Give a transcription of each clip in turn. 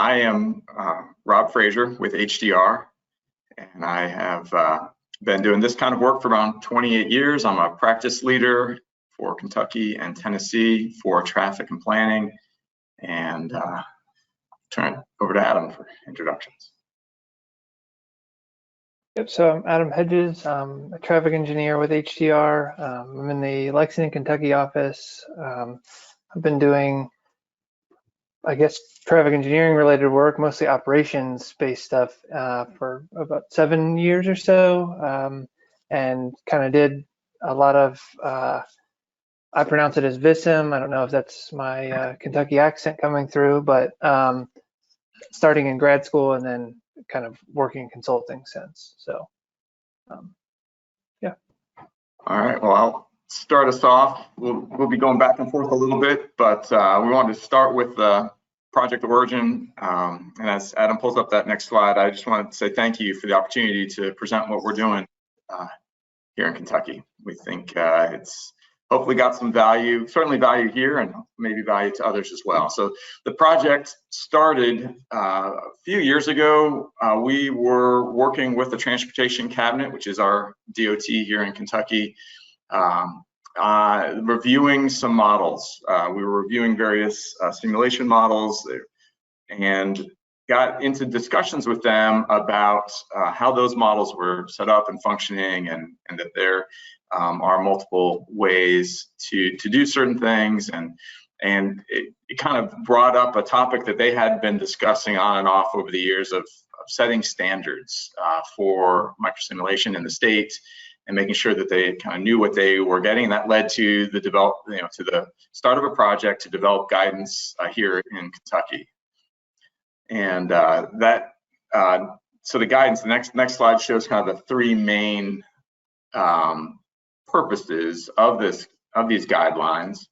I am Rob Frazier with HDR, and I have been doing this kind of work for around 28 years. I'm a practice leader for Kentucky and Tennessee for traffic and planning, and turn it over to Adam for introductions. Yep, so I'm Adam Hedges. I'm a traffic engineer with HDR. I'm in the Lexington, Kentucky office. I've been doing, I guess, traffic engineering related work, mostly operations-based stuff for about 7 years or so, and kind of did a lot of, I pronounce it as VISM. I don't know if that's my Kentucky accent coming through, but starting in grad school and then kind of working consulting since. So, yeah. All right, well, I'll start us off. We'll be going back and forth a little bit, but we wanted to start with the project origin. And as Adam pulls up that next slide, I just wanted to say thank you for the opportunity to present what we're doing here in Kentucky. We think it's hopefully got some value, certainly value here, and maybe value to others as well. So the project started a few years ago. We were working with the Transportation Cabinet, which is our DOT here in Kentucky, reviewing some models. We were reviewing various simulation models and got into discussions with them about how those models were set up and functioning, and that there are multiple ways to do certain things, and it kind of brought up a topic that they had been discussing on and off over the years of setting standards for microsimulation in the state and making sure that they kind of knew what they were getting. And that led to the to the start of a project to develop guidance here in Kentucky. And so the guidance, the next slide shows kind of the three main purposes of these guidelines.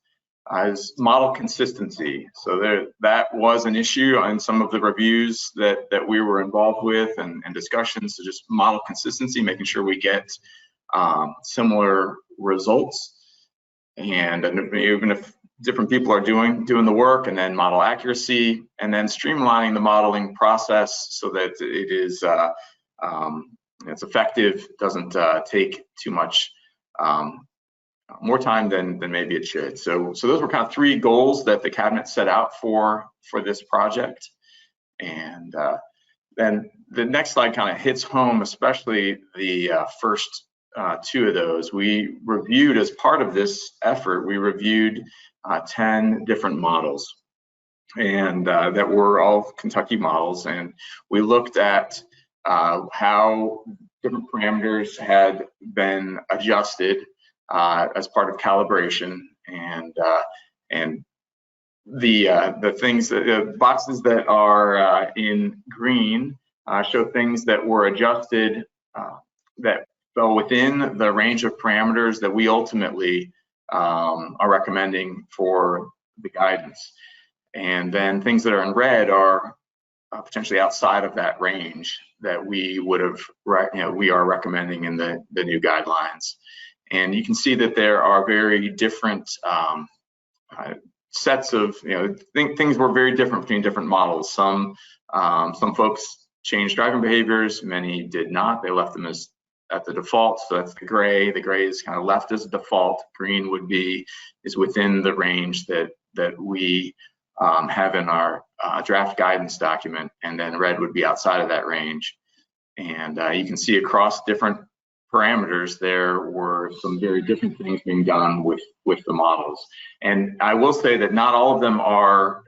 Is model consistency. So that was an issue in some of the reviews that we were involved with, and discussions. So just model consistency, making sure we get similar results, and even if different people are doing the work, and then model accuracy, and then streamlining the modeling process so that it is it's effective, doesn't take too much more time than maybe it should. So those were kind of three goals that the cabinet set out for this project. And then the next slide kind of hits home, especially the first two of those. We reviewed, as part of this effort, we reviewed 10 different models, and that were all Kentucky models, and we looked at how different parameters had been adjusted as part of calibration, and the things, the boxes that are in green show things that were adjusted that fell within the range of parameters that we ultimately are recommending for the guidance. And then things that are in red are potentially outside of that range that we would have, we are recommending in the new guidelines. And you can see that there are very different sets of, things were very different between different models. Some folks changed driving behaviors, many did not. They left them as at the default. So that's the gray. The gray is kind of left as a default. Green is within the range that we have in our draft guidance document, and then red would be outside of that range. And you can see across different parameters, there were some very different things being done with the models. And I will say that not all of them are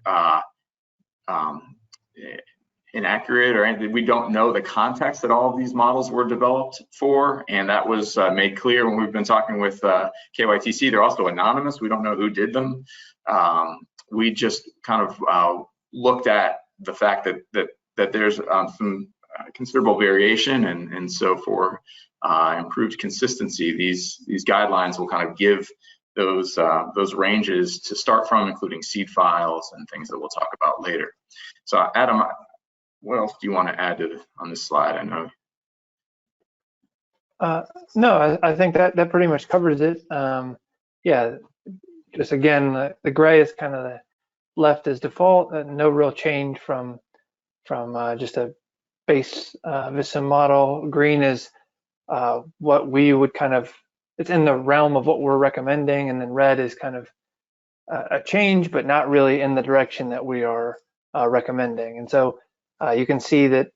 inaccurate or anything. We don't know the context that all of these models were developed for, and that was made clear when we've been talking with KYTC. They're also anonymous. We don't know who did them. We just kind of looked at the fact that there's some considerable variation, and so for improved consistency, these guidelines will kind of give those ranges to start from, including seed files and things that we'll talk about later. So Adam, what else do you want to add on this slide? I know. No, I think that pretty much covers it. Yeah, just again, the gray is kind of left as default, and no real change from just a base VISIM model. Green is what we would kind of, it's in the realm of what we're recommending, and then red is kind of a change, but not really in the direction that we are recommending. And so you can see that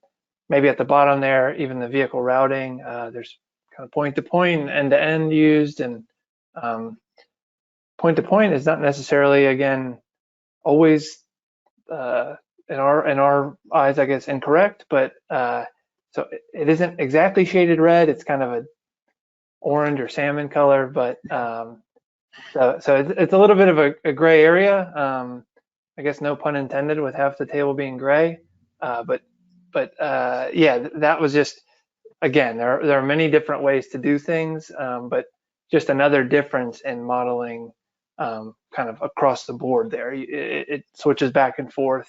maybe at the bottom there, even the vehicle routing, there's kind of point-to-point and end-to-end used, and point-to-point is not necessarily, again, always in our eyes, I guess, incorrect, but so it isn't exactly shaded red. It's kind of a orange or salmon color, but so it's a little bit of a gray area. I guess no pun intended with half the table being gray, but yeah, that was just, again, there are many different ways to do things, but just another difference in modeling kind of across the board there. It switches back and forth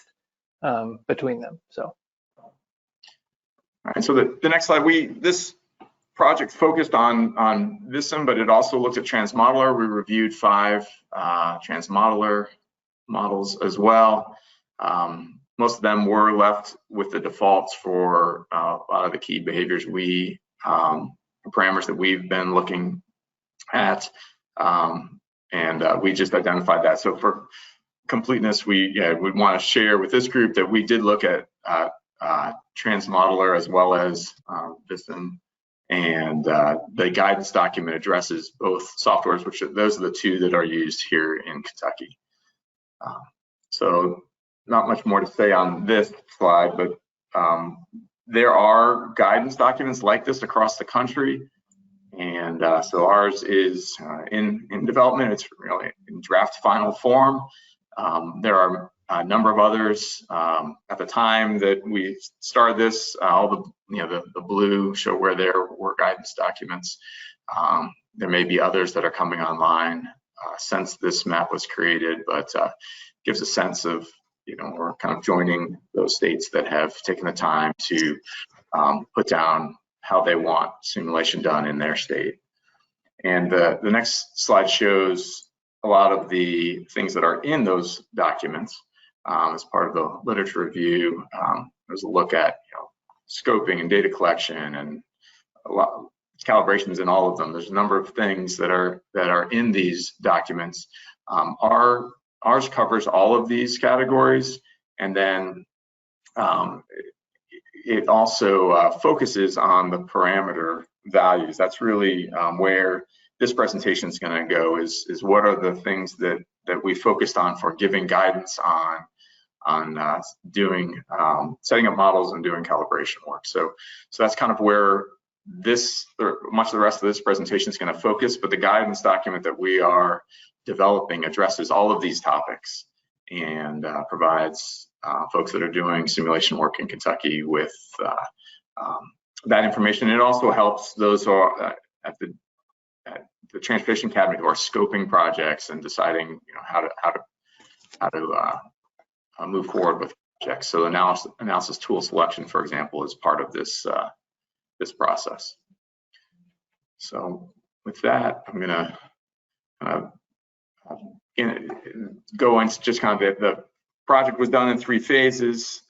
between them. So. All right, so the next slide, this project focused on VISIM, but it also looked at TransModeler. We reviewed 5 TransModeler models as well. Most of them were left with the defaults for a lot of the key behaviors parameters that we've been looking at, and we just identified that. So for completeness, we want to share with this group that we did look at TransModeler as well as VISIM, and the guidance document addresses both softwares, which those are the 2 that are used here in Kentucky. So not much more to say on this slide, but there are guidance documents like this across the country, and so ours is in development. It's really in draft final form. There are a number of others. At the time that we started this, all the blue show where there were guidance documents. There may be others that are coming online since this map was created, but gives a sense of, we're kind of joining those states that have taken the time to put down how they want simulation done in their state. And the next slide shows a lot of the things that are in those documents as part of the literature review. There's a look at scoping and data collection, and a lot of calibrations in all of them. There's a number of things that are in these documents. Ours covers all of these categories, and then it also focuses on the parameter values. That's really where this presentation is going to go, is what are the things that we focused on for giving guidance on doing setting up models and doing calibration work. So that's kind of where much of the rest of this presentation is going to focus, but the guidance document that we are developing addresses all of these topics and provides folks that are doing simulation work in Kentucky with that information. It also helps those who are at the Transportation Cabinet who are scoping projects and deciding how to move forward with projects. So analysis tool selection, for example, is part of this this process. So with that, I'm gonna go into just kind of the project was done in 3 phases.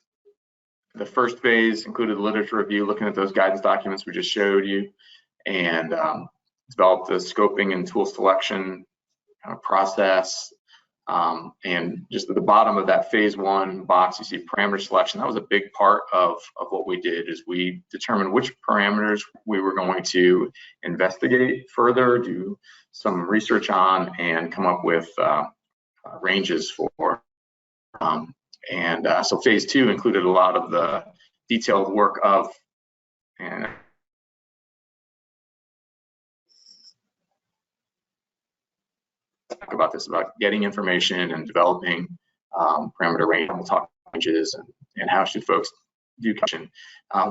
The first phase included the literature review, looking at those guidance documents we just showed you, and developed the scoping and tool selection kind of process. And just at the bottom of that phase 1 box, you see parameter selection. That was a big part of what we did, is we determined which parameters we were going to investigate further, do some research on, and come up with ranges for. So phase 2 included a lot of the detailed work of, and talk about this, about getting information and developing parameter range. We'll talk ranges and how should folks do calibration.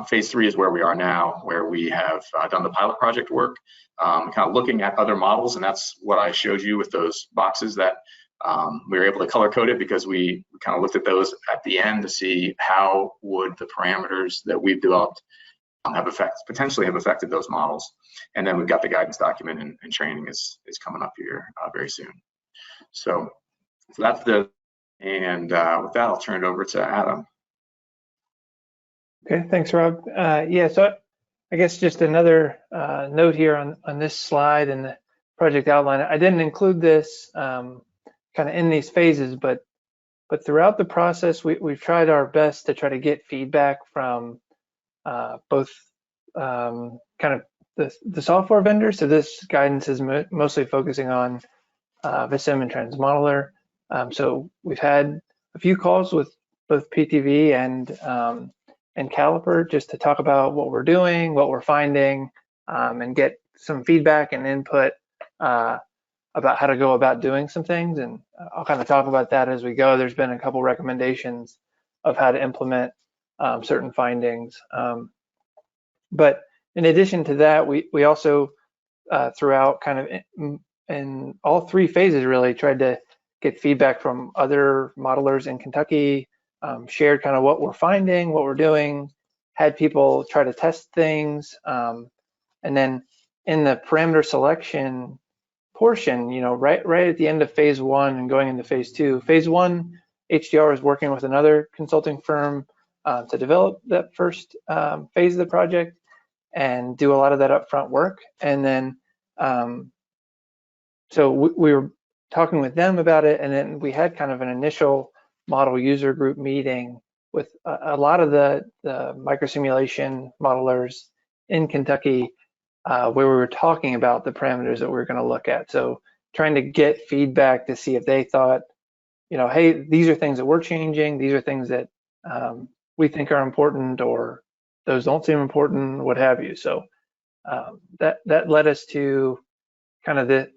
Phase 3 is where we are now, where we have done the pilot project work, kind of looking at other models, and that's what I showed you with those boxes that we were able to color code it, because we kind of looked at those at the end to see how would the parameters that we've developed potentially have affected those models. And then we've got the guidance document, and training is coming up here very soon. So that's and with that, I'll turn it over to Adam. Okay, thanks, Rob. Yeah, so I guess just another note here on this slide and the project outline. I didn't include this kind of in these phases, but throughout the process, we've tried our best to try to get feedback from both kind of the software vendors. So this guidance is mostly focusing on Vissim and TransModeler. So we've had a few calls with both PTV and Caliper just to talk about what we're doing, what we're finding, and get some feedback and input about how to go about doing some things. And I'll kind of talk about that as we go. There's been a couple recommendations of how to implement certain findings. But in addition to that, we also throughout kind of in all three phases really tried to get feedback from other modelers in Kentucky, shared kind of what we're finding, what we're doing, had people try to test things. And then in the parameter selection portion, you know, right at the end of phase one and going into phase two. Phase one, HDR is working with another consulting firm to develop that first phase of the project and do a lot of that upfront work. And then, so we were talking with them about it, and then we had kind of an initial model user group meeting with a lot of the microsimulation modelers in Kentucky, where we were talking about the parameters that we were going to look at. So trying to get feedback to see if they thought, you know, hey, these are things that we're changing, these are things that we think are important, or those don't seem important, what have you. So that led us to kind of the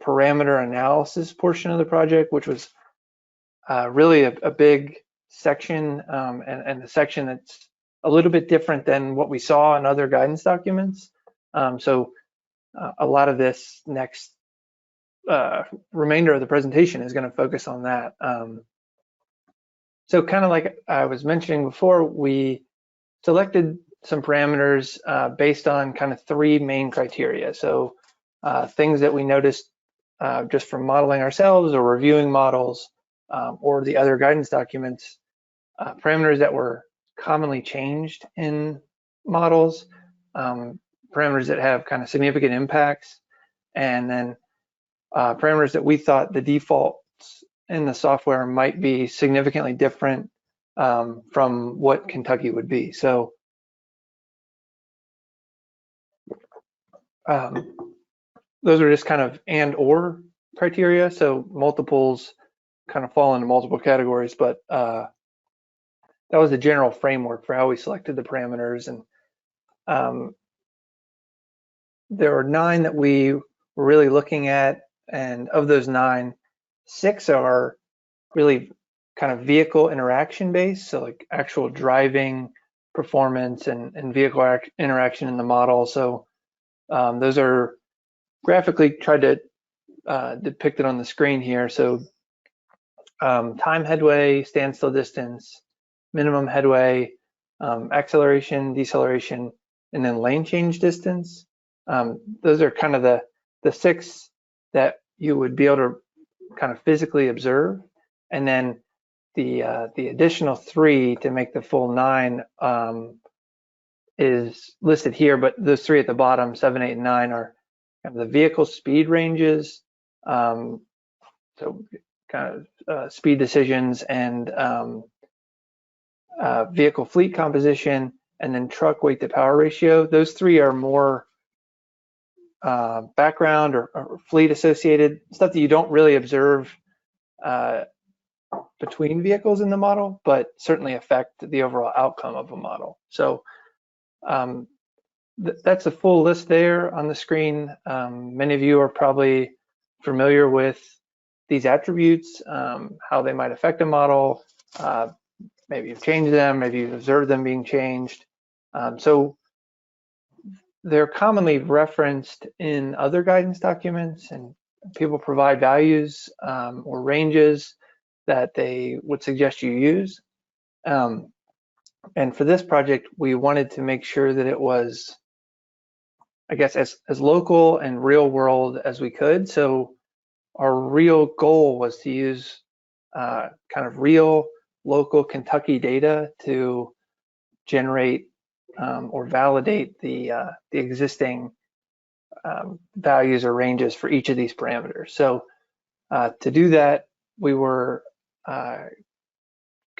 parameter analysis portion of the project, which was really a big section, and the section that's a little bit different than what we saw in other guidance documents. So a lot of this next remainder of the presentation is going to focus on that. So kind of like I was mentioning before, we selected some parameters based on kind of three main criteria. So things that we noticed just from modeling ourselves or reviewing models or the other guidance documents, parameters that were commonly changed in models, parameters that have kind of significant impacts, and then parameters that we thought the defaults in the software might be significantly different from what Kentucky would be. So those are just kind of and/or criteria. So multiples kind of fall into multiple categories, but that was the general framework for how we selected the parameters. And there were 9 that we were really looking at, and of those 9, 6 are really kind of vehicle interaction based, so like actual driving performance and vehicle interaction in the model. So those are graphically tried to depict it on the screen here. So time headway, standstill distance, minimum headway, acceleration, deceleration, and then lane change distance. Those are kind of the 6 that you would be able to kind of physically observe, and then the additional 3 to make the full 9 is listed here, but those 3 at the bottom, 7, 8, and 9, are kind of the vehicle speed ranges, so kind of speed decisions, and vehicle fleet composition, and then truck weight to power ratio. Those 3 are more background or fleet associated stuff that you don't really observe between vehicles in the model, but certainly affect the overall outcome of a model. So that's a full list there on the screen. Many of you are probably familiar with these attributes, how they might affect a model. Maybe you've changed them, maybe you've observed them being changed. So they're commonly referenced in other guidance documents, and people provide values or ranges that they would suggest you use. And for this project, we wanted to make sure that it was, I guess, as local and real world as we could. So our real goal was to use kind of real local Kentucky data to generate or validate the existing values or ranges for each of these parameters. So to do that, we were kind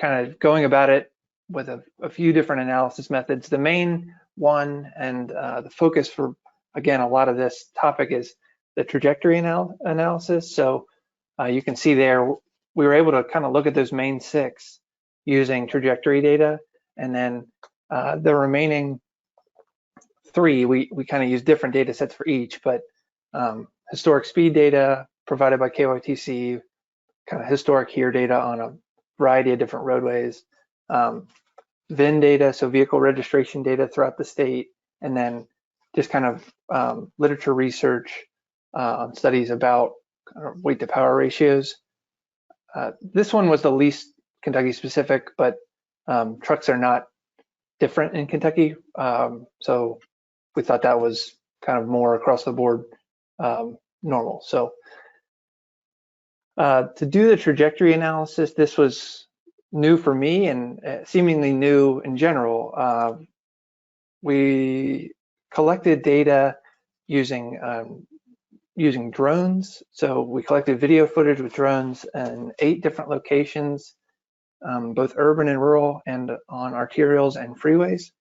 of going about it with a few different analysis methods. The main one and the focus for, again, a lot of this topic is the trajectory analysis. So you can see there, we were able to kind of look at those main 6 using trajectory data, and then the remaining 3, we kind of use different data sets for each, but historic speed data provided by KYTC, kind of historic HERE data on a variety of different roadways, VIN data, so vehicle registration data throughout the state, and then just kind of literature research on studies about weight to power ratios. This one was the least Kentucky specific, but trucks are not different in Kentucky. So we thought that was kind of more across the board normal. So to do the trajectory analysis, this was new for me and seemingly new in general. We collected data using drones. So we collected video footage with drones in 8 different locations, both urban and rural, and on arterials and freeways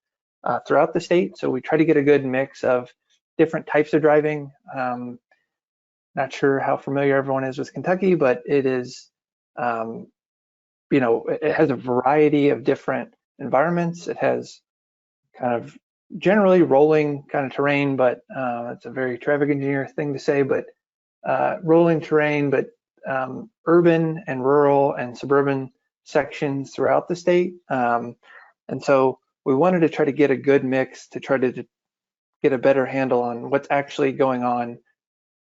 throughout the state. So we try to get a good mix of different types of driving. Not sure how familiar everyone is with Kentucky, but it is, you know, it has a variety of different environments. It has kind of generally rolling kind of terrain, but it's a very traffic engineer thing to say, but rolling terrain, but urban and rural and suburban sections throughout the state. And so we wanted to try to get a good mix to try to get a better handle on what's actually going on.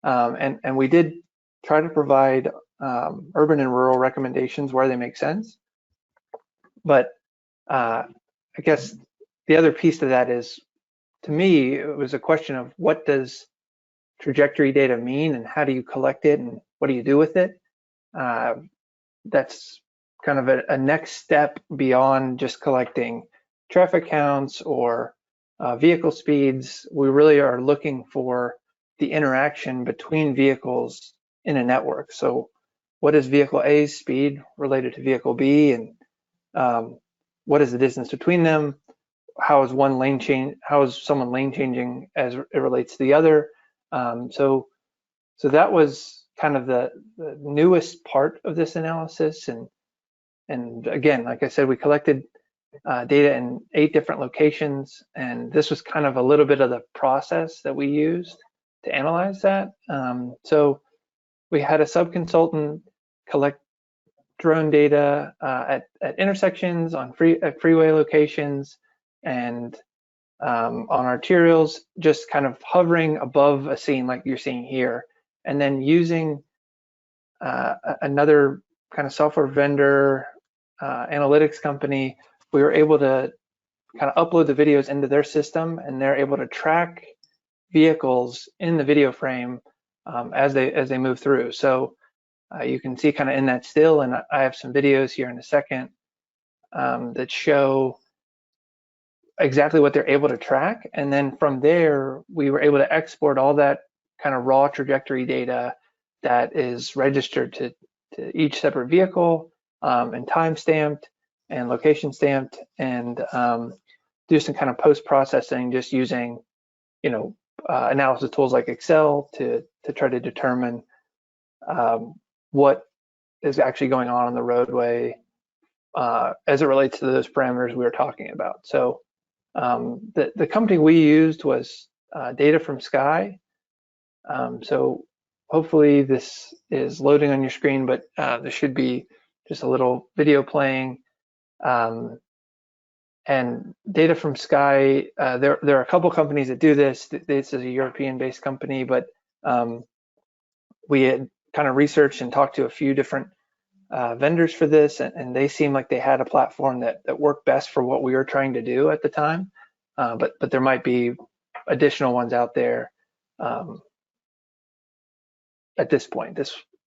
And we did try to provide urban and rural recommendations where they make sense. But I guess the other piece to that is, to me, it was a question of what does trajectory data mean and how do you collect it and what do you do with it? That's kind of a next step beyond just collecting traffic counts or vehicle speeds. We really are looking for the interaction between vehicles in a network. So what is vehicle A's speed related to vehicle B, and what is the distance between them? How is one lane change? How is someone lane changing as it relates to the other? So that was kind of the newest part of this analysis. And again, like I said, we collected data in 8 different locations, and this was kind of a little bit of the process that we used to analyze that. So we had a sub-consultant collect drone data at intersections, on freeway locations, and on arterials, just kind of hovering above a scene like you're seeing here, and then using another kind of software vendor, analytics company, we were able to kind of upload the videos into their system, and they're able to track vehicles in the video frame as they move through. So you can see kind of in that still, and I have some videos here in a second that show exactly what they're able to track. And then from there, we were able to export all that kind of raw trajectory data that is registered to each separate vehicle and time stamped and location stamped, and do some kind of post-processing just using, you know, analysis tools like Excel to try to determine what is actually going on the roadway as it relates to those parameters we were talking about. So the company we used was data from Sky. So hopefully this is loading on your screen, but there should be just a little video playing. And data from Sky, there are a couple companies that do this. This is a European-based company, but we had kind of researched and talked to a few different vendors for this, and they seemed like they had a platform that worked best for what we were trying to do at the time. But there might be additional ones out there at this point.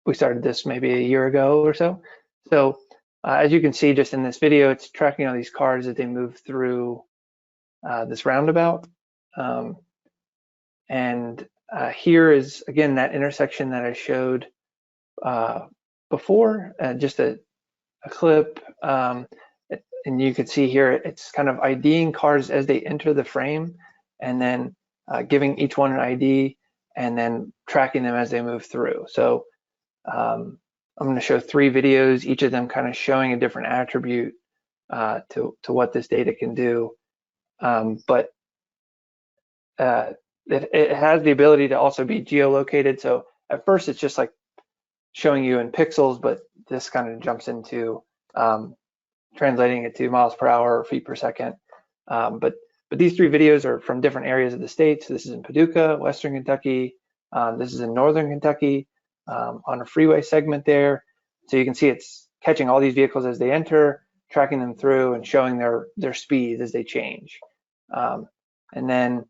We started this maybe a year ago or so. So as you can see just in this video, it's tracking all these cars as they move through this roundabout. And here is, again, that intersection that I showed before, just a clip. And you can see here, it's kind of IDing cars as they enter the frame, and then giving each one an ID, and then tracking them as they move through. So I'm going to show 3 videos, each of them kind of showing a different attribute to what this data can do. But it has the ability to also be geolocated. So at first it's just like showing you in pixels, but this kind of jumps into translating it to miles per hour or feet per second. But these 3 videos are from different areas of the state. So this is in Paducah, Western Kentucky. This is in Northern Kentucky on a freeway segment there. So you can see it's catching all these vehicles as they enter, tracking them through, and showing their speeds as they change. And then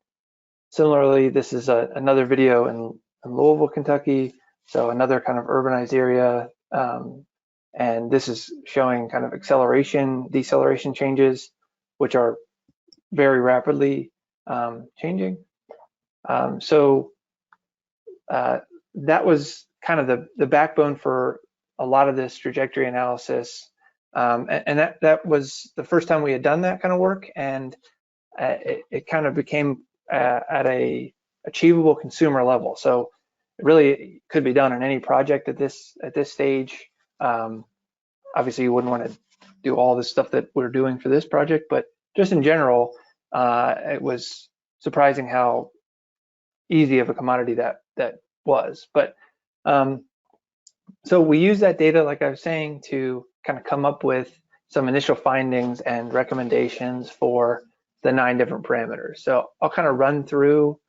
similarly, this is another video in Louisville, Kentucky. So another kind of urbanized area. And this is showing kind of acceleration, deceleration changes, which are very rapidly changing. So that was kind of the backbone for a lot of this trajectory analysis. And that was the first time we had done that kind of work, and it kind of became at a achievable consumer level. So it really could be done on any project at this stage. Obviously, you wouldn't want to do all this stuff that we're doing for this project, but just in general, it was surprising how easy of a commodity that was. But so we use that data, like I was saying, to kind of come up with some initial findings and recommendations for the 9 different parameters. So I'll kind of run through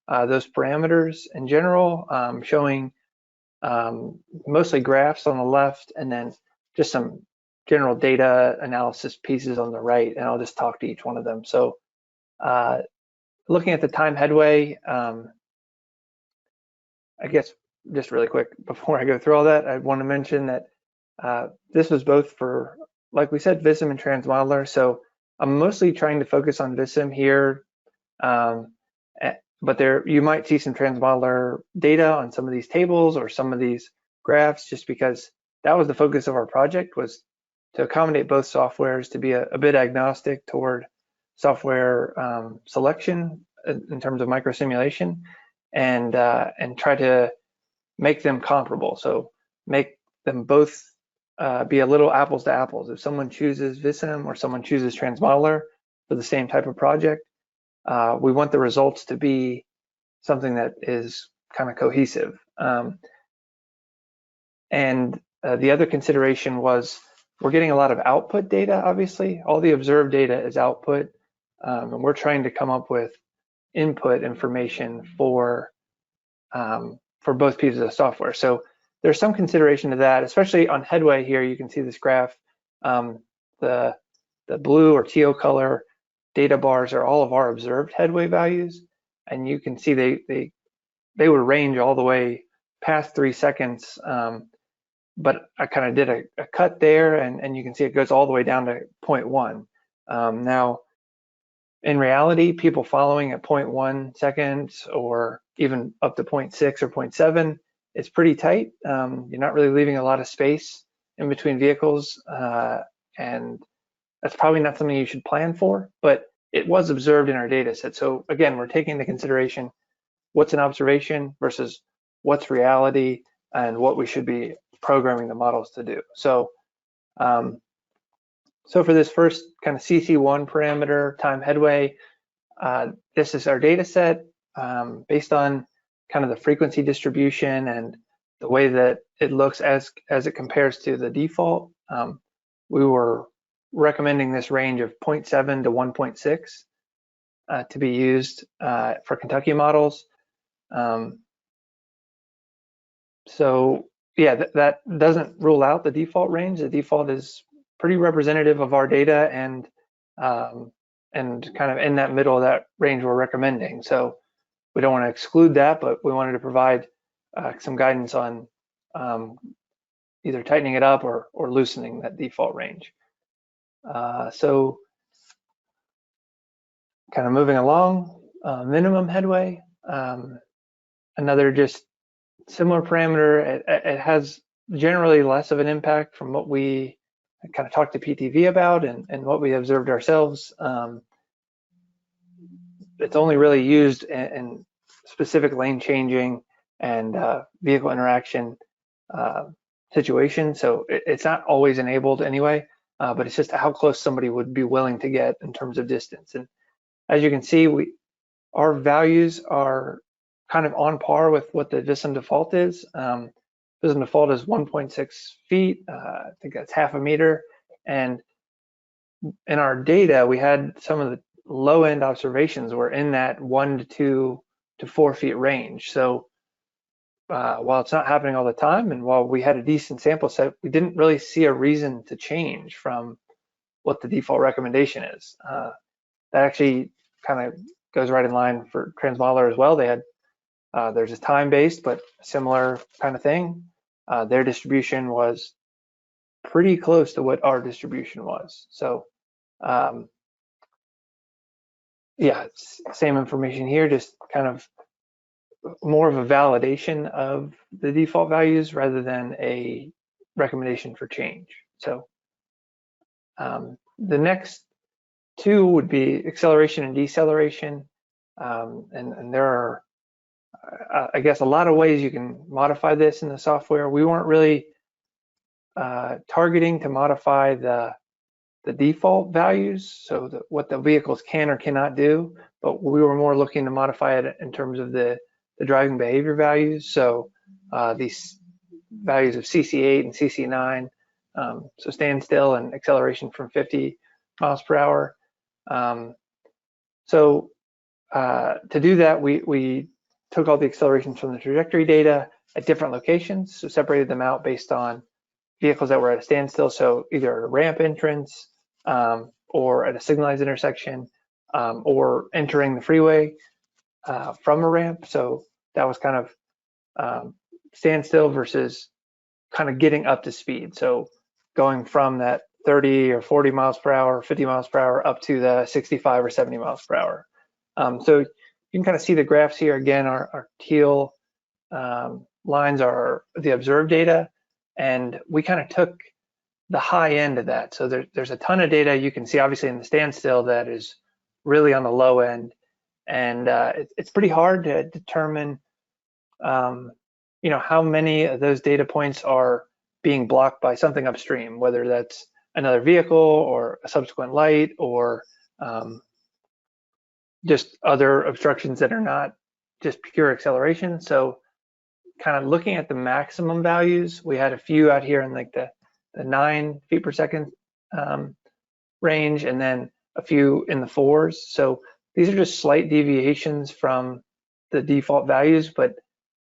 those parameters in general, showing mostly graphs on the left, and then just some general data analysis pieces on the right, and I'll just talk to each one of them. So looking at the time headway, I guess just really quick before I go through all that, I want to mention that this was both for, like we said, VISM and TransModeler. So I'm mostly trying to focus on VISM here, but there you might see some TransModeler data on some of these tables or some of these graphs, just because that was the focus of our project, was to accommodate both softwares, to be a bit agnostic toward software selection in terms of microsimulation, and try to make them comparable. So make them both be a little apples to apples. If someone chooses VISM or someone chooses TransModeler for the same type of project, we want the results to be something that is kind of cohesive. And the other consideration was, we're getting a lot of output data, obviously. All the observed data is output, and we're trying to come up with input information for both pieces of software. So there's some consideration to that, especially on headway here. You can see this graph. The blue or teal color data bars are all of our observed headway values, and you can see they would range all the way past 3 seconds. But I kind of did a cut there, and you can see it goes all the way down to 0.1. Now, in reality, people following at 0.1 seconds or even up to 0.6 or 0.7, it's pretty tight. You're not really leaving a lot of space in between vehicles, and that's probably not something you should plan for, but it was observed in our data set. So again, we're taking into consideration what's an observation versus what's reality and what we should be programming the models to do. So so for this first kind of CC1 parameter, time headway, this is our data set based on kind of the frequency distribution and the way that it looks as it compares to the default. We were recommending this range of 0.7 to 1.6 to be used for Kentucky models. So yeah, that doesn't rule out the default range. The default is pretty representative of our data, and kind of in that middle of that range we're recommending. So we don't want to exclude that, but we wanted to provide some guidance on either tightening it up or loosening that default range. So kind of moving along, minimum headway, another just similar parameter. It has generally less of an impact from what we kind of talked to PTV about and what we observed ourselves. It's only really used in specific lane changing and vehicle interaction situations. So it's not always enabled anyway, but it's just how close somebody would be willing to get in terms of distance. And as you can see, our values are kind of on par with what the VISM default is. VISM default is 1.6 feet. I think that's half a meter. And in our data, we had some of the low end observations were in that 1 to 2 to 4 feet range. So while it's not happening all the time, and while we had a decent sample set, we didn't really see a reason to change from what the default recommendation is. That actually kind of goes right in line for TransModeler as well. They had, there's a time-based, but similar kind of thing. Their distribution was pretty close to what our distribution was. So yeah, it's same information here, just kind of more of a validation of the default values rather than a recommendation for change. So the next two would be acceleration and deceleration. And there are, I guess, a lot of ways you can modify this in the software. We weren't really targeting to modify the default values, so what the vehicles can or cannot do, but we were more looking to modify it in terms of the driving behavior values. So these values of CC8 and CC9, so standstill and acceleration from 50 miles per hour. So to do that, we took all the accelerations from the trajectory data at different locations, so separated them out based on vehicles that were at a standstill, so either at a ramp entrance or at a signalized intersection or entering the freeway from a ramp. So that was kind of standstill versus kind of getting up to speed. So going from that 30 or 40 miles per hour, 50 miles per hour up to the 65 or 70 miles per hour. So you can kind of see the graphs here. Again, our teal lines are the observed data, and we kind of took the high end of that. So there's a ton of data you can see obviously in the standstill that is really on the low end, and it's pretty hard to determine how many of those data points are being blocked by something upstream, whether that's another vehicle or a subsequent light or just other obstructions that are not just pure acceleration. So kind of looking at the maximum values, we had a few out here in like the 9 feet per second range, and then a few in the 4s. So these are just slight deviations from the default values, but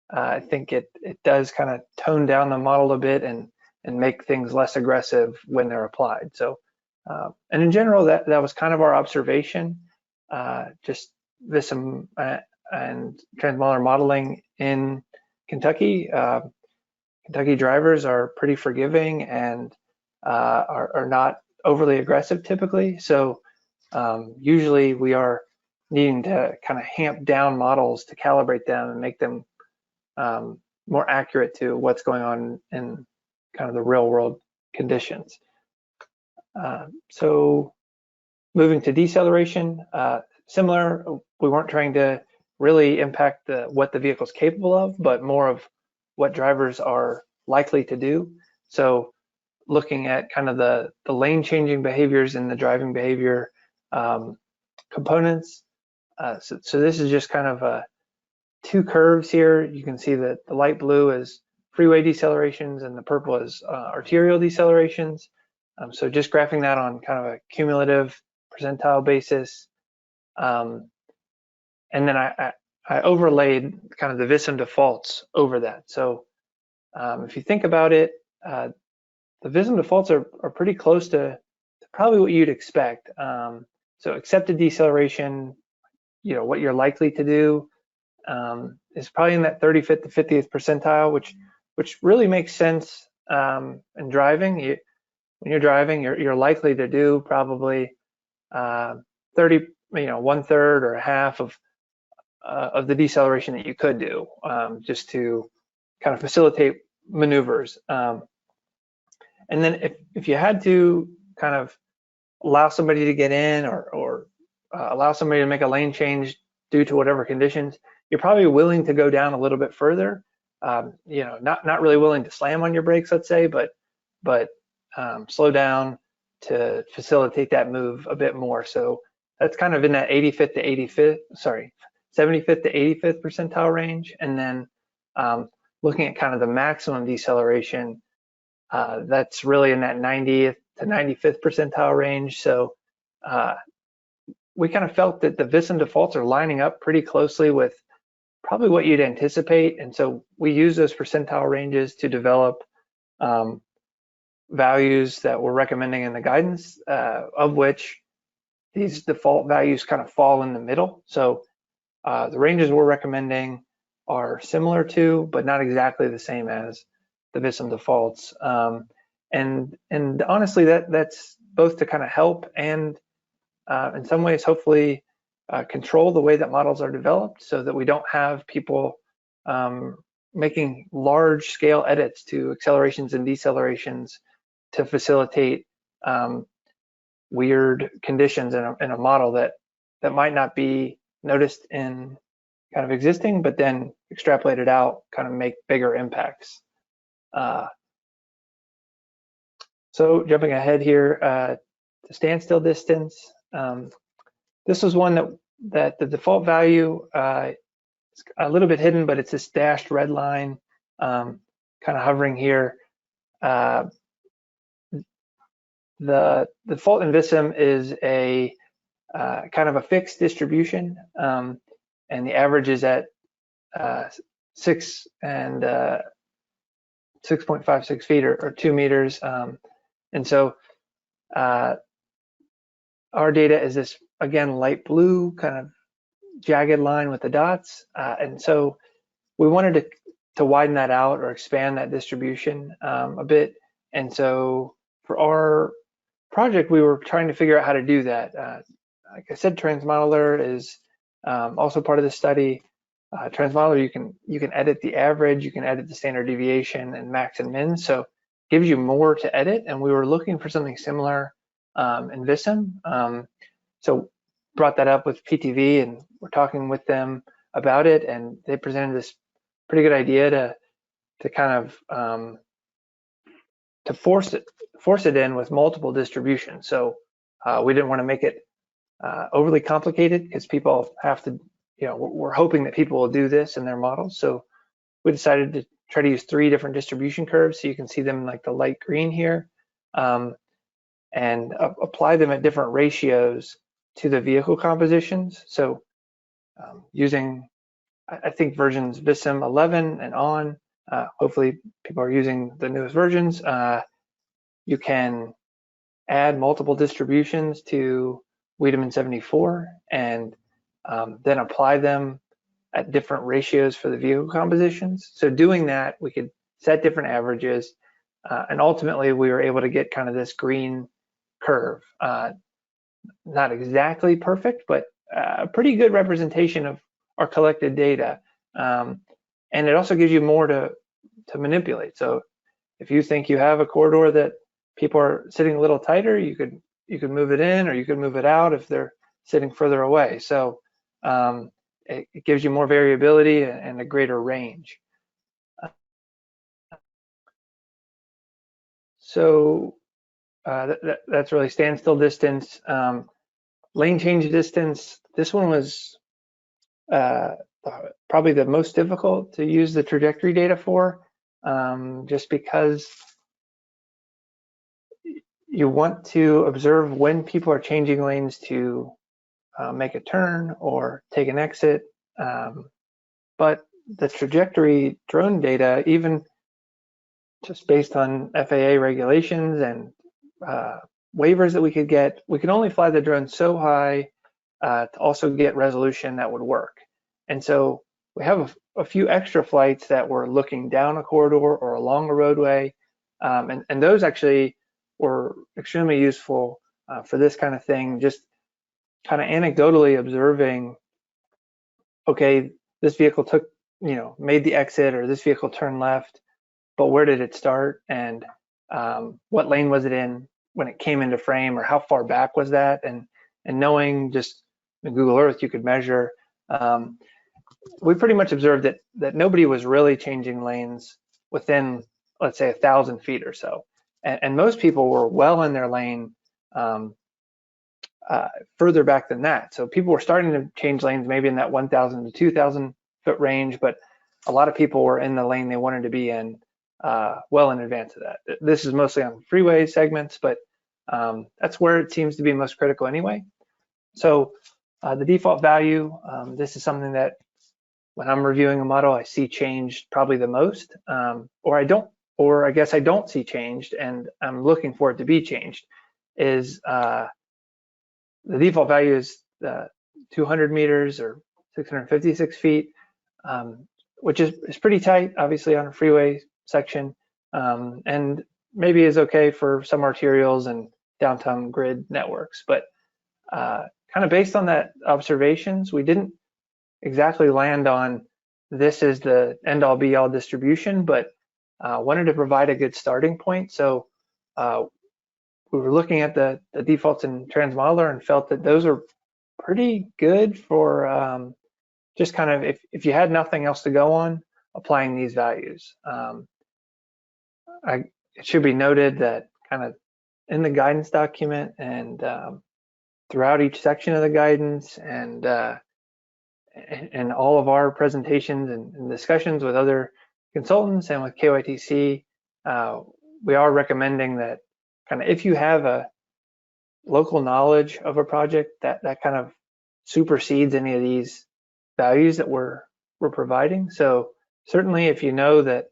I think it does kind of tone down the model a bit and make things less aggressive when they're applied. So and in general, that was kind of our observation. Just VISM and TransModeler modeling in Kentucky. Kentucky drivers are pretty forgiving and are not overly aggressive typically. So usually we are needing to kind of hamp down models to calibrate them and make them more accurate to what's going on in kind of the real world conditions. So moving to deceleration, similar, we weren't trying to really impact what the vehicle's capable of, but more of what drivers are likely to do. So looking at kind of the lane changing behaviors and the driving behavior components. So this is just kind of two curves here. You can see that the light blue is freeway decelerations and the purple is arterial decelerations. So just graphing that on kind of a cumulative percentile basis. And then I overlaid kind of the VISM defaults over that. So if you think about it, the VISM defaults are pretty close to probably what you'd expect. So accepted deceleration, what you're likely to do is probably in that 35th to 50th percentile, which really makes sense and driving, when you're driving, you're likely to do probably 30, 1/3 or a half of the deceleration that you could do, just to kind of facilitate maneuvers. And then if you had to kind of allow somebody to get in or allow somebody to make a lane change due to whatever conditions, you're probably willing to go down a little bit further. Not really willing to slam on your brakes, let's say, but slow down to facilitate that move a bit more. So that's kind of in that 75th to 85th percentile range. And then looking at kind of the maximum deceleration, that's really in that 90th to 95th percentile range. So we kind of felt that the VISM defaults are lining up pretty closely with probably what you'd anticipate. And so we use those percentile ranges to develop values that we're recommending in the guidance, of which these default values kind of fall in the middle. So the ranges we're recommending are similar to, but not exactly the same as the VISM defaults. And honestly, that's both to kind of help and in some ways, hopefully, control the way that models are developed so that we don't have people making large scale edits to accelerations and decelerations to facilitate weird conditions in a model that might not be noticed in kind of existing, but then extrapolated out, kind of make bigger impacts. So jumping ahead here, the standstill distance. This was one that the default value is a little bit hidden, but it's this dashed red line kind of hovering here. The default in VISM is a kind of a fixed distribution, and the average is at 6 and 6.56 feet or 2 meters. And so our data is this, again, light blue kind of jagged line with the dots. And so we wanted to widen that out or expand that distribution a bit. And so for our project, we were trying to figure out how to do that. Like I said, TransModeler is also part of the study. TransModeler, you can edit the average, you can edit the standard deviation and max and min. So it gives you more to edit. And we were looking for something similar in VISM. So brought that up with PTV and we're talking with them about it, and they presented this pretty good idea to kind of to force it in with multiple distributions. So we didn't want to make it overly complicated because people have to, we're hoping that people will do this in their models. So we decided to try to use 3 different distribution curves. So you can see them like the light green here, and apply them at different ratios to the vehicle compositions. So using, I think, versions VISM 11 and on, hopefully people are using the newest versions. You can add multiple distributions to Wiedemann 74 and then apply them at different ratios for the vehicle compositions. So doing that, we could set different averages, and ultimately we were able to get kind of this green curve. Not exactly perfect, but a pretty good representation of our collected data. And it also gives you more to manipulate. So if you think you have a corridor that people are sitting a little tighter, you could move it in or you could move it out if they're sitting further away. So it gives you more variability and a greater range. So that's really standstill distance. Lane change distance, this one was probably the most difficult to use the trajectory data for, just because you want to observe when people are changing lanes to make a turn or take an exit. But the trajectory drone data, even just based on FAA regulations and waivers that we could get, we could only fly the drone so high to also get resolution that would work. And so we have a few extra flights that were looking down a corridor or along a roadway, And those actually were extremely useful for this kind of thing, just kind of anecdotally observing, okay, this vehicle took, made the exit, or this vehicle turned left, but where did it start, and what lane was it in when it came into frame, or how far back was that, and knowing just in Google Earth you could measure. We pretty much observed that nobody was really changing lanes within, let's say, 1,000 feet or so, and most people were well in their lane further back than that. So people were starting to change lanes maybe in that 1,000 to 2,000 foot range, but a lot of people were in the lane they wanted to be in well in advance of that. This is mostly on freeway segments, but that's where it seems to be most critical anyway. So the default value, this is something that when I'm reviewing a model, I see changed probably the most, or I guess I don't see changed and I'm looking for it to be changed, is the default value is 200 meters or 656 feet, which is pretty tight, obviously, on a freeway section, and maybe is okay for some arterials and downtown grid networks. But kind of based on that observations, we didn't exactly land on this is the end-all be-all distribution, but wanted to provide a good starting point. So we were looking at the defaults in TransModeler and felt that those are pretty good for just kind of if you had nothing else to go on, applying these values. It should be noted that kind of in the guidance document and throughout each section of the guidance and all of our presentations and discussions with other consultants and with KYTC, we are recommending that kind of if you have a local knowledge of a project, that kind of supersedes any of these values that we're providing. So certainly if you know that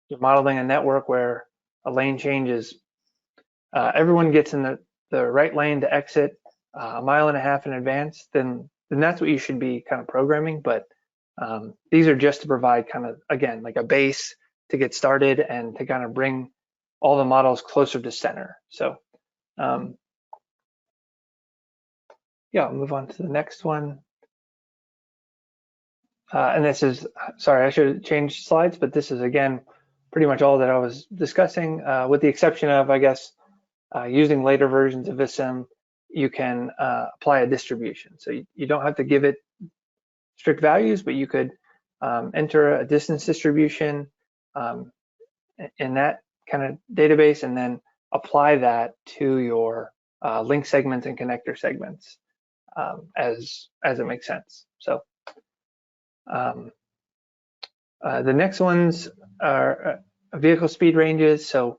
you're modeling a network where a lane changes, everyone gets in the right lane to exit a mile and a half in advance, then that's what you should be kind of programming. But these are just to provide kind of, again, like a base to get started and to kind of bring all the models closer to center. So yeah, I'll move on to the next one. And this is, sorry, I should have changed slides, but this is, again, pretty much all that I was discussing, with the exception of, I guess, using later versions of VISM, you can apply a distribution. So you don't have to give it strict values, but you could enter a distance distribution in that kind of database and then apply that to your link segments and connector segments as it makes sense. So the next ones are vehicle speed ranges. So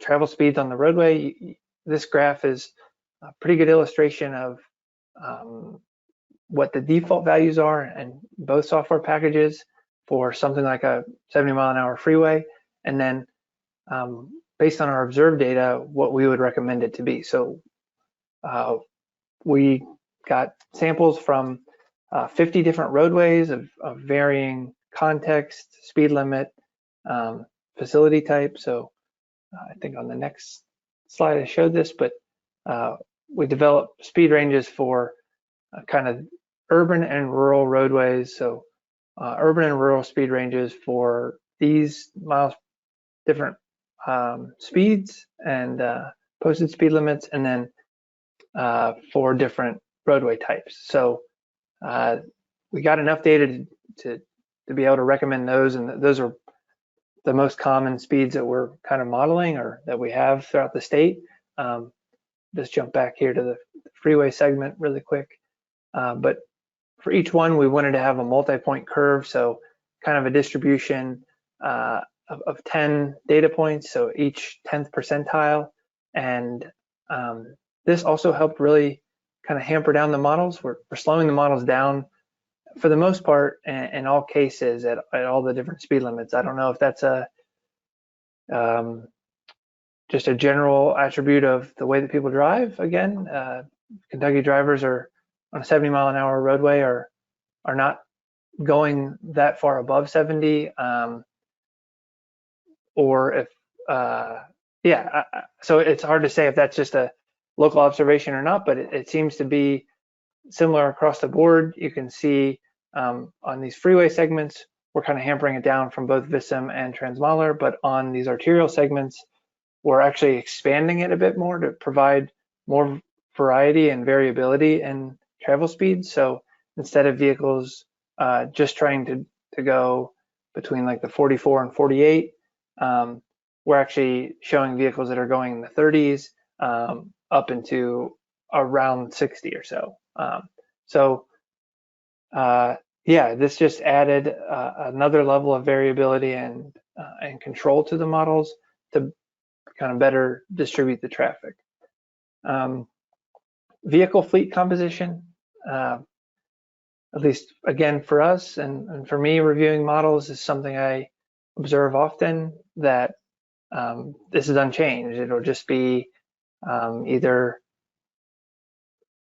travel speeds on the roadway. This graph is a pretty good illustration of what the default values are in both software packages for something like a 70-mile-an-hour freeway, and then based on our observed data, what we would recommend it to be. So we got samples from 50 different roadways of varying context, speed limit, facility type. So I think on the next slide I showed this, but we developed speed ranges for kind of urban and rural roadways. So urban and rural speed ranges for these miles, different speeds and posted speed limits, and then for different roadway types. So we got enough data to be able to recommend those, and those are the most common speeds that we're kind of modeling or that we have throughout the state. Just jump back here to the freeway segment really quick. But for each one, we wanted to have a multi-point curve, so kind of a distribution of 10 data points, so each 10th percentile. And this also helped really kind of hamper down the models. We're slowing the models down for the most part in all cases at all the different speed limits. I don't know if that's just a general attribute of the way that people drive. Again, Kentucky drivers are on a 70-mile-an-hour roadway are not going that far above 70. or if, so it's hard to say if that's just a local observation or not, but it seems to be similar across the board. You can see on these freeway segments, we're kind of hampering it down from both VISM and TransModeler, but on these arterial segments, we're actually expanding it a bit more to provide more variety and variability in travel speeds. So instead of vehicles just trying to go between like the 44 and 48, we're actually showing vehicles that are going in the 30s up into around 60 or so. Yeah, this just added another level of variability and control to the models to kind of better distribute the traffic. Vehicle fleet composition, at least again for us and for me, reviewing models is something I observe often, that this is unchanged. It'll just be either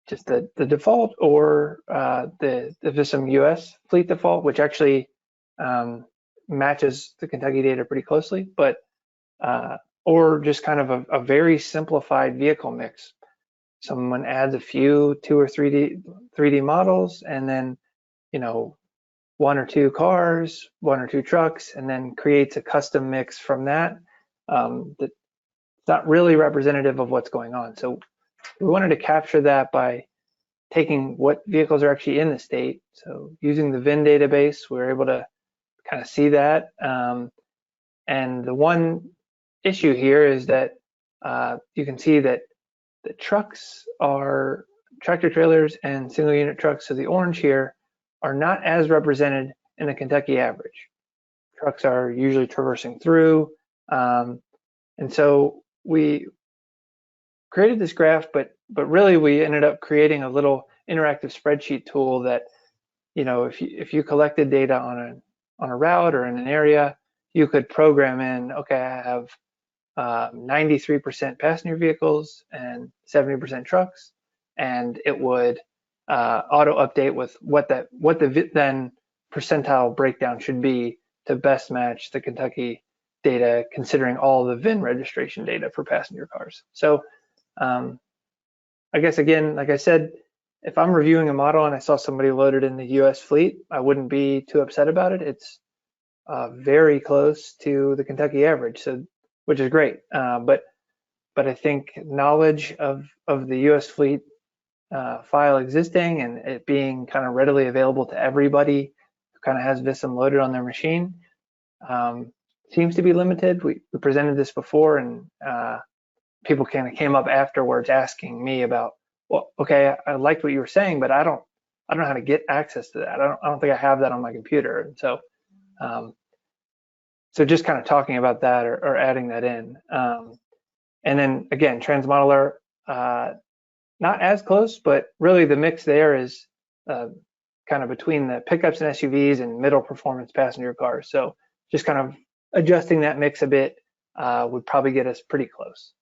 just the default or the VISM US fleet default, which actually matches the Kentucky data pretty closely, but or just kind of a very simplified vehicle mix. Someone adds a few 2 or 3D models, and then 1 or 2 cars, 1 or 2 trucks, and then creates a custom mix from that. That's not really representative of what's going on. So we wanted to capture that by taking what vehicles are actually in the state. So using the VIN database, we were able to kind of see that. And the one issue here is that you can see that the trucks are tractor trailers and single unit trucks. So the orange here are not as represented in the Kentucky average. Trucks are usually traversing through. And so we created this graph, but really we ended up creating a little interactive spreadsheet tool that, if you collected data on a route or in an area, you could program in, okay, I have 93% passenger vehicles and 70% trucks, and it would auto update with what the then percentile breakdown should be to best match the Kentucky data, considering all the VIN registration data for passenger cars. So I guess, again, like I said, if I'm reviewing a model and I saw somebody loaded in the US fleet, I wouldn't be too upset about it. It's very close to the Kentucky average, so which is great. But I think knowledge of the US fleet file existing and it being kind of readily available to everybody who kind of has VISM loaded on their machine seems to be limited. We presented this before, and people kind of came up afterwards asking me about, well, okay, I liked what you were saying, but I don't know how to get access to that. I don't think I have that on my computer. And so so just kind of talking about that or adding that in. And then again, TransModeler, not as close, but really the mix there is kind of between the pickups and SUVs and middle performance passenger cars. So just kind of adjusting that mix a bit would probably get us pretty close.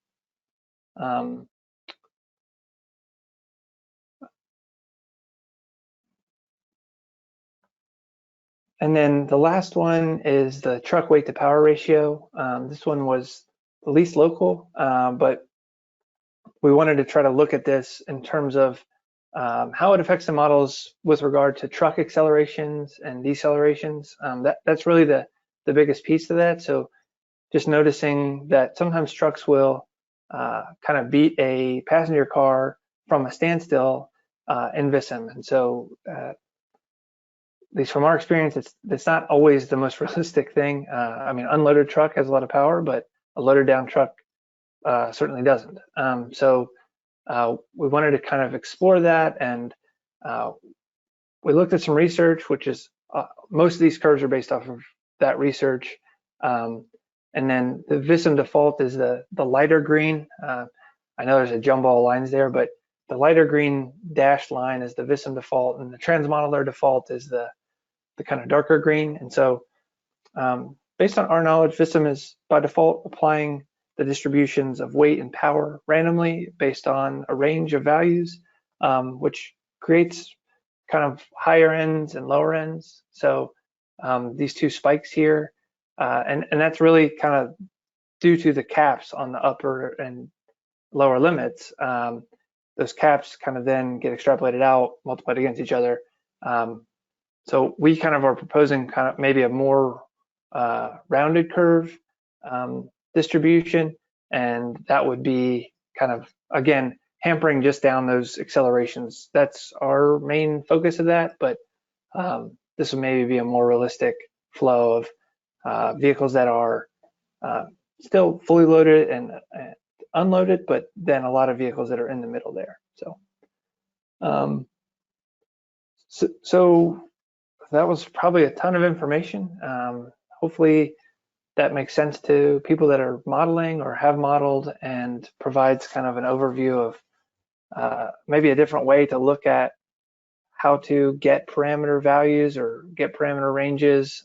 And then the last one is the truck weight to power ratio. This one was the least local, but we wanted to try to look at this in terms of how it affects the models with regard to truck accelerations and decelerations. That's really the biggest piece to that. So just noticing that sometimes trucks will kind of beat a passenger car from a standstill in VISM. And so at least from our experience, it's not always the most realistic thing. I mean, unloaded truck has a lot of power, but a loaded down truck certainly doesn't. So we wanted to kind of explore that, and we looked at some research, which is most of these curves are based off of that research. And then the VISM default is the lighter green. I know there's a jumble of lines there, but the lighter green dashed line is the VISM default, and the TransModeler default is the kind of darker green. And so based on our knowledge, VISM is by default applying the distributions of weight and power randomly based on a range of values, which creates kind of higher ends and lower ends. So these two spikes here and that's really kind of due to the caps on the upper and lower limits. Those caps kind of then get extrapolated out, multiplied against each other. So we kind of are proposing kind of maybe a more rounded curve distribution, and that would be kind of, again, hampering just down those accelerations. That's our main focus of that, but this would maybe be a more realistic flow of vehicles that are still fully loaded and unloaded, but then a lot of vehicles that are in the middle there. So that was probably a ton of information. Hopefully that makes sense to people that are modeling or have modeled, and provides kind of an overview of maybe a different way to look at how to get parameter values or get parameter ranges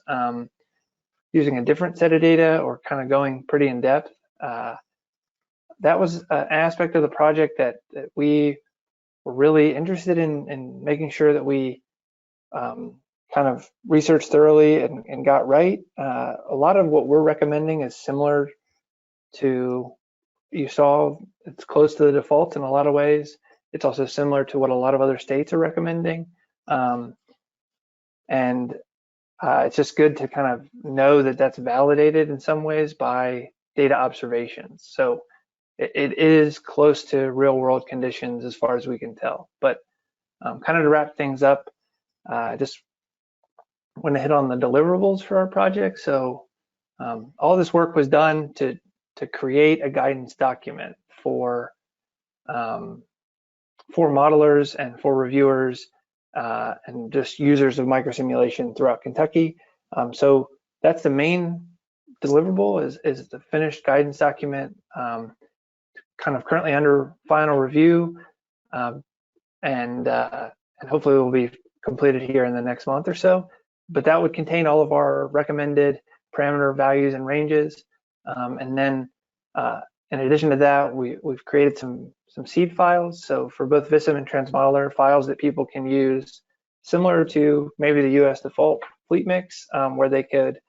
using a different set of data, or kind of going pretty in depth. That was an aspect of the project that we were really interested in making sure that we kind of researched thoroughly and got right. A lot of what we're recommending is similar to, you saw, it's close to the defaults in a lot of ways. It's also similar to what a lot of other states are recommending. It's just good to kind of know that that's validated in some ways by data observations. So it is close to real world conditions as far as we can tell. But kind of to wrap things up, I just want to hit on the deliverables for our project. So all this work was done to create a guidance document for modelers and for reviewers and just users of microsimulation throughout Kentucky. So that's the main deliverable, is the finished guidance document, kind of currently under final review, and hopefully will be completed here in the next month or so. But that would contain all of our recommended parameter values and ranges. And then in addition to that, we've created some seed files. So for both VISM and TransModeler, files that people can use, similar to maybe the US default fleet mix, where they could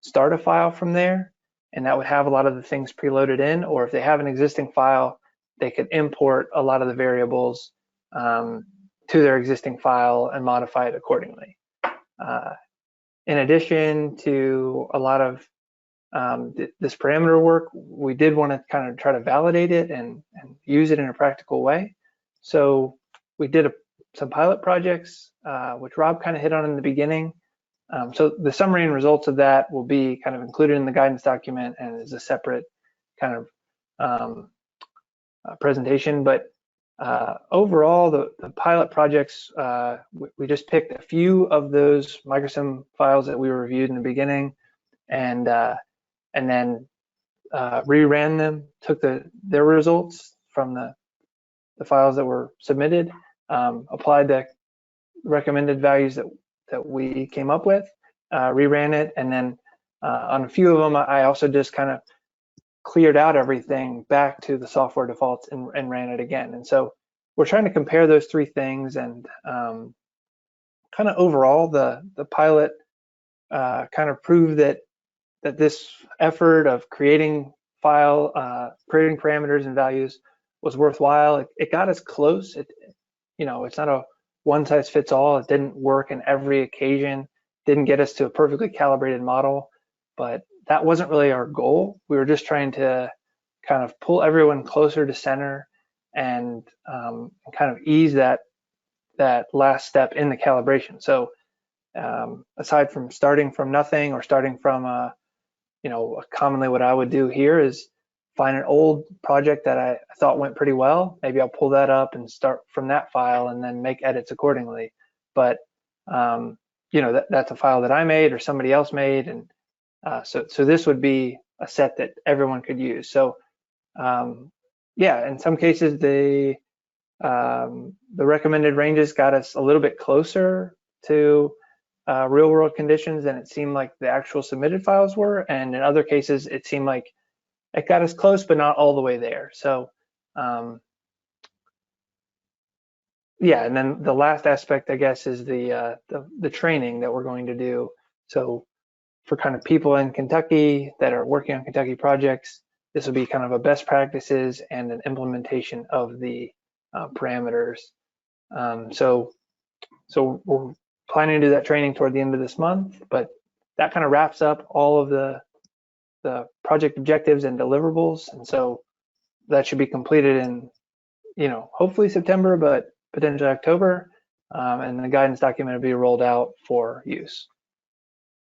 start a file from there, and that would have a lot of the things preloaded in, or if they have an existing file, they could import a lot of the variables to their existing file and modify it accordingly. In addition to a lot of this parameter work, we did want to kind of try to validate it and use it in a practical way. So we did some pilot projects, which Rob kind of hit on in the beginning. So the summary and results of that will be kind of included in the guidance document and is a separate kind of presentation. But overall, the pilot projects, we just picked a few of those microsim files that we reviewed in the beginning, and then reran them, took their results from the files that were submitted, applied the recommended values that we came up with, reran it, and then on a few of them, I also just kind of cleared out everything back to the software defaults and ran it again. And so we're trying to compare those three things, and kind of overall, the pilot kind of proved that this effort of creating parameters and values was worthwhile. It got us close. It's not a one size fits all. It didn't work in every occasion, didn't get us to a perfectly calibrated model, but that wasn't really our goal. We were just trying to kind of pull everyone closer to center and kind of ease that last step in the calibration. So aside from starting from nothing, or starting from commonly what I would do here is find an old project that I thought went pretty well. Maybe I'll pull that up and start from that file and then make edits accordingly. But that's a file that I made or somebody else made, and so this would be a set that everyone could use. So yeah, in some cases the recommended ranges got us a little bit closer to real world conditions than it seemed like the actual submitted files were, and in other cases it seemed like it got us close but not all the way there. So yeah, and then the last aspect, I guess, is the training that we're going to do. So for kind of people in Kentucky that are working on Kentucky projects, this will be kind of a best practices and an implementation of the parameters. So we're planning to do that training toward the end of this month, but that kind of wraps up all of the project objectives and deliverables. And so that should be completed in, hopefully September, but potentially October. And the guidance document will be rolled out for use.